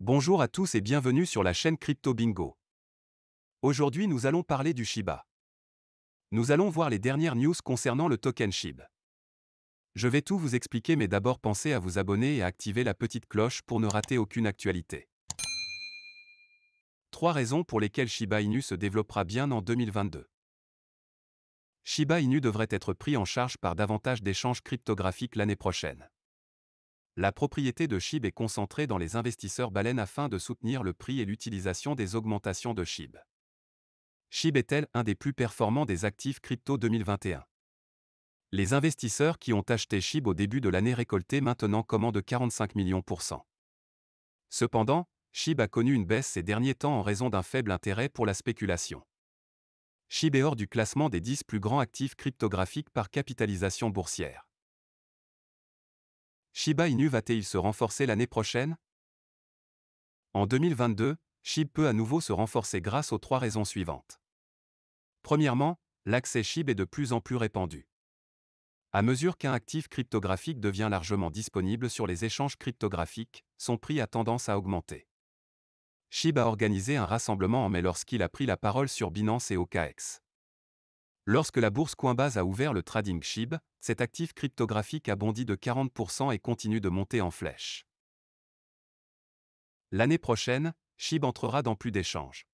Bonjour à tous et bienvenue sur la chaîne Crypto Bingo. Aujourd'hui, nous allons parler du Shiba. Nous allons voir les dernières news concernant le token SHIB. Je vais tout vous expliquer, mais d'abord pensez à vous abonner et à activer la petite cloche pour ne rater aucune actualité. 3 raisons pour lesquelles Shiba Inu se développera bien en 2022. Shiba Inu devrait être pris en charge par davantage d'échanges cryptographiques l'année prochaine. La propriété de SHIB est concentrée dans les investisseurs baleines afin de soutenir le prix et l'utilisation des augmentations de SHIB. SHIB est-elle un des plus performants des actifs crypto 2021? Les investisseurs qui ont acheté SHIB au début de l'année récoltaient maintenant commande 45 millions %. Cependant, SHIB a connu une baisse ces derniers temps en raison d'un faible intérêt pour la spéculation. SHIB est hors du classement des 10 plus grands actifs cryptographiques par capitalisation boursière. Shiba Inu va-t-il se renforcer l'année prochaine? En 2022, SHIB peut à nouveau se renforcer grâce aux 3 raisons suivantes. Premièrement, l'accès SHIB est de plus en plus répandu. À mesure qu'un actif cryptographique devient largement disponible sur les échanges cryptographiques, son prix a tendance à augmenter. SHIB a organisé un rassemblement en mai lorsqu'il a pris la parole sur Binance et OKX. Lorsque la bourse Coinbase a ouvert le trading SHIB, cet actif cryptographique a bondi de 40% et continue de monter en flèche. L'année prochaine, SHIB entrera dans plus d'échanges.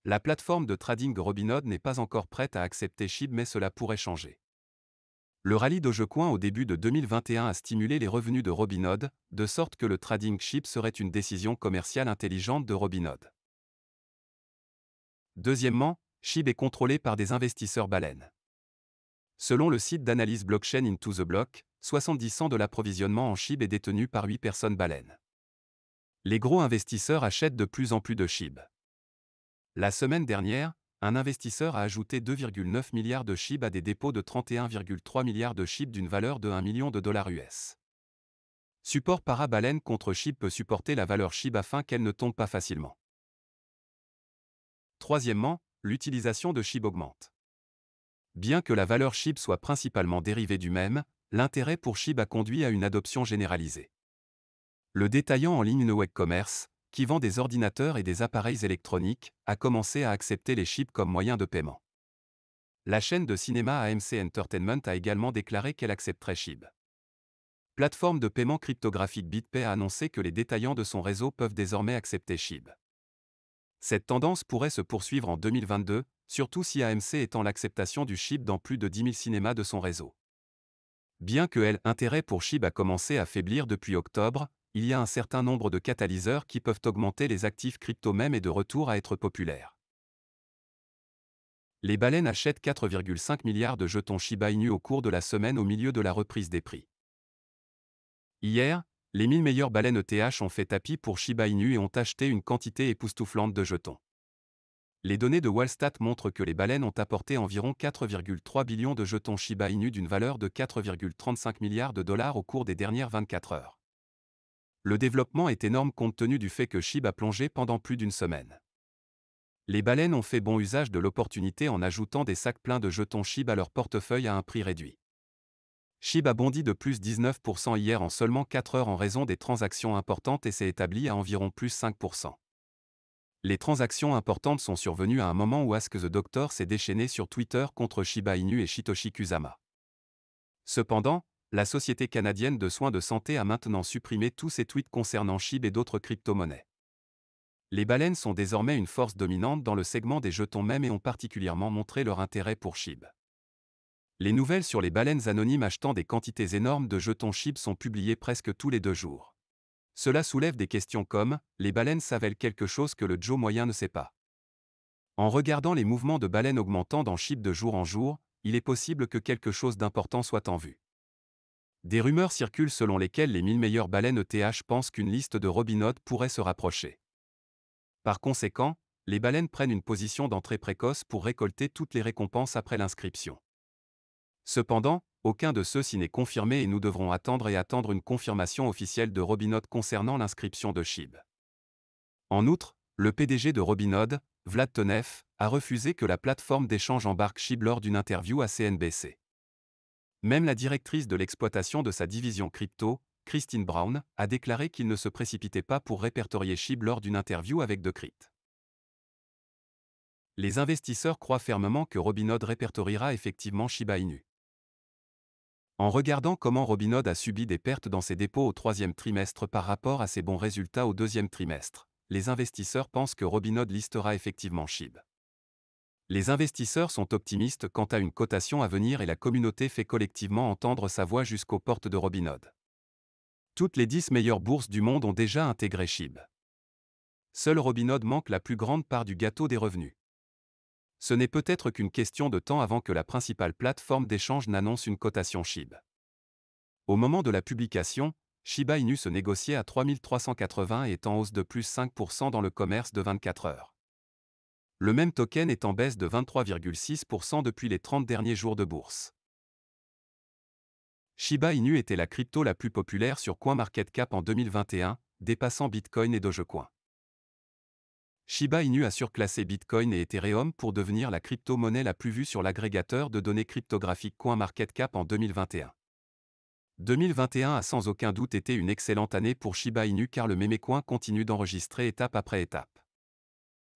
La plateforme de trading Robinhood n'est pas encore prête à accepter SHIB, mais cela pourrait changer. Le rallye Dogecoin au début de 2021 a stimulé les revenus de Robinhood, de sorte que le trading SHIB serait une décision commerciale intelligente de Robinhood. Deuxièmement, SHIB est contrôlé par des investisseurs baleines. Selon le site d'analyse blockchain Into the Block, 70% de l'approvisionnement en SHIB est détenu par 8 personnes baleines. Les gros investisseurs achètent de plus en plus de SHIB. La semaine dernière, un investisseur a ajouté 2,9 milliards de SHIB à des dépôts de 31,3 milliards de SHIB d'une valeur de 1 million de dollars US. Support para-baleine contre SHIB peut supporter la valeur SHIB afin qu'elle ne tombe pas facilement. Troisièmement, l'utilisation de SHIB augmente. Bien que la valeur SHIB soit principalement dérivée du même, l'intérêt pour SHIB a conduit à une adoption généralisée. Le détaillant en ligne Noweg Commerce, qui vend des ordinateurs et des appareils électroniques, a commencé à accepter les SHIB comme moyen de paiement. La chaîne de cinéma AMC Entertainment a également déclaré qu'elle accepterait SHIB. Plateforme de paiement cryptographique BitPay a annoncé que les détaillants de son réseau peuvent désormais accepter SHIB. Cette tendance pourrait se poursuivre en 2022, surtout si AMC étend l'acceptation du SHIB dans plus de 10 000 cinémas de son réseau. Bien que l'intérêt pour SHIB a commencé à faiblir depuis octobre, il y a un certain nombre de catalyseurs qui peuvent augmenter les actifs crypto même et de retour à être populaires. Les baleines achètent 4,5 milliards de jetons Shiba Inu au cours de la semaine au milieu de la reprise des prix. Hier, les 1000 meilleures baleines ETH ont fait tapis pour Shiba Inu et ont acheté une quantité époustouflante de jetons. Les données de Wallstat montrent que les baleines ont apporté environ 4,3 billions de jetons Shiba Inu d'une valeur de 4,35 milliards de dollars au cours des dernières 24 heures. Le développement est énorme compte tenu du fait que SHIB a plongé pendant plus d'une semaine. Les baleines ont fait bon usage de l'opportunité en ajoutant des sacs pleins de jetons SHIB à leur portefeuille à un prix réduit. SHIB a bondi de plus 19% hier en seulement 4 heures en raison des transactions importantes et s'est établi à environ plus 5%. Les transactions importantes sont survenues à un moment où Ask the Doctor s'est déchaîné sur Twitter contre Shiba Inu et Satoshi Kusama. Cependant, la société canadienne de soins de santé a maintenant supprimé tous ses tweets concernant SHIB et d'autres crypto-monnaies. Les baleines sont désormais une force dominante dans le segment des jetons mèmes et ont particulièrement montré leur intérêt pour SHIB. Les nouvelles sur les baleines anonymes achetant des quantités énormes de jetons SHIB sont publiées presque tous les 2 jours. Cela soulève des questions comme « Les baleines savent-elles quelque chose que le Joe moyen ne sait pas ?» En regardant les mouvements de baleines augmentant dans SHIB de jour en jour, il est possible que quelque chose d'important soit en vue. Des rumeurs circulent selon lesquelles les 1000 meilleures baleines ETH pensent qu'une liste de Robinhood pourrait se rapprocher. Par conséquent, les baleines prennent une position d'entrée précoce pour récolter toutes les récompenses après l'inscription. Cependant, aucun de ceux-ci n'est confirmé et nous devrons attendre une confirmation officielle de Robinhood concernant l'inscription de SHIB. En outre, le PDG de Robinhood, Vlad Tenev, a refusé que la plateforme d'échange embarque SHIB lors d'une interview à CNBC. Même la directrice de l'exploitation de sa division crypto, Christine Brown, a déclaré qu'il ne se précipitait pas pour répertorier SHIB lors d'une interview avec Decrypt. Les investisseurs croient fermement que Robinhood répertoriera effectivement Shiba Inu. En regardant comment Robinhood a subi des pertes dans ses dépôts au troisième trimestre par rapport à ses bons résultats au deuxième trimestre, les investisseurs pensent que Robinhood listera effectivement SHIB. Les investisseurs sont optimistes quant à une cotation à venir et la communauté fait collectivement entendre sa voix jusqu'aux portes de Robinhood. Toutes les 10 meilleures bourses du monde ont déjà intégré SHIB. Seul Robinhood manque la plus grande part du gâteau des revenus. Ce n'est peut-être qu'une question de temps avant que la principale plateforme d'échange n'annonce une cotation SHIB. Au moment de la publication, Shiba Inu se négociait à 3380 et est en hausse de plus 5% dans le commerce de 24 heures. Le même token est en baisse de 23,6% depuis les 30 derniers jours de bourse. Shiba Inu était la crypto la plus populaire sur CoinMarketCap en 2021, dépassant Bitcoin et Dogecoin. Shiba Inu a surclassé Bitcoin et Ethereum pour devenir la crypto-monnaie la plus vue sur l'agrégateur de données cryptographiques CoinMarketCap en 2021. 2021 a sans aucun doute été une excellente année pour Shiba Inu car le mémécoin continue d'enregistrer étape après étape.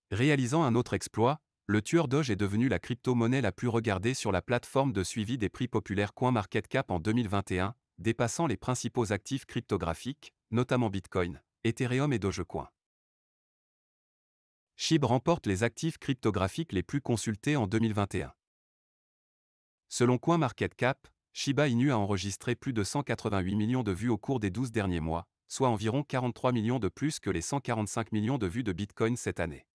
Réalisant un autre exploit, le tueur Doge est devenu la crypto-monnaie la plus regardée sur la plateforme de suivi des prix populaires CoinMarketCap en 2021, dépassant les principaux actifs cryptographiques, notamment Bitcoin, Ethereum et Dogecoin. SHIB remporte les actifs cryptographiques les plus consultés en 2021. Selon CoinMarketCap, Shiba Inu a enregistré plus de 188 millions de vues au cours des 12 derniers mois, soit environ 43 millions de plus que les 145 millions de vues de Bitcoin cette année.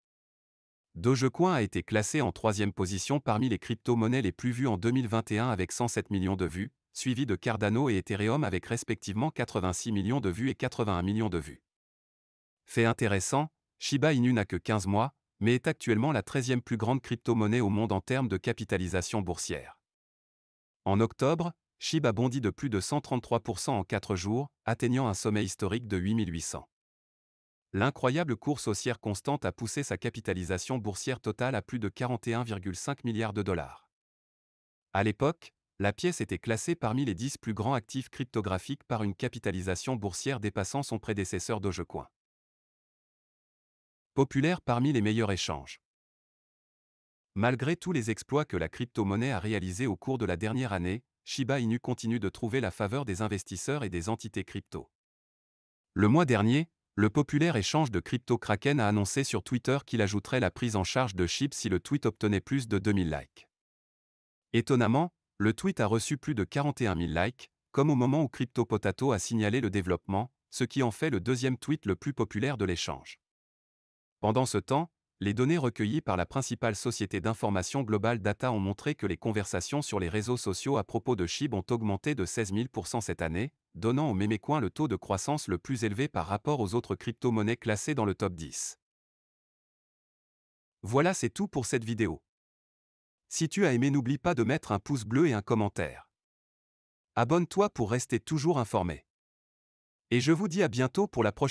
Dogecoin a été classé en troisième position parmi les crypto-monnaies les plus vues en 2021 avec 107 millions de vues, suivi de Cardano et Ethereum avec respectivement 86 millions de vues et 81 millions de vues. Fait intéressant, Shiba Inu n'a que 15 mois, mais est actuellement la 13e plus grande crypto-monnaie au monde en termes de capitalisation boursière. En octobre, SHIB a bondi de plus de 133% en 4 jours, atteignant un sommet historique de 8800. L'incroyable course haussière constante a poussé sa capitalisation boursière totale à plus de 41,5 milliards de dollars. À l'époque, la pièce était classée parmi les 10 plus grands actifs cryptographiques par une capitalisation boursière dépassant son prédécesseur Dogecoin. Populaire parmi les meilleurs échanges. Malgré tous les exploits que la crypto-monnaie a réalisés au cours de la dernière année, Shiba Inu continue de trouver la faveur des investisseurs et des entités crypto. Le mois dernier, le populaire échange de crypto Kraken a annoncé sur Twitter qu'il ajouterait la prise en charge de SHIB si le tweet obtenait plus de 2000 likes. Étonnamment, le tweet a reçu plus de 41 000 likes, comme au moment où Crypto Potato a signalé le développement, ce qui en fait le deuxième tweet le plus populaire de l'échange. Pendant ce temps, les données recueillies par la principale société d'information Global Data ont montré que les conversations sur les réseaux sociaux à propos de SHIB ont augmenté de 16 000% cette année, donnant au mémécoin le taux de croissance le plus élevé par rapport aux autres crypto-monnaies classées dans le top 10. Voilà, c'est tout pour cette vidéo. Si tu as aimé, n'oublie pas de mettre un pouce bleu et un commentaire. Abonne-toi pour rester toujours informé. Et je vous dis à bientôt pour la prochaine.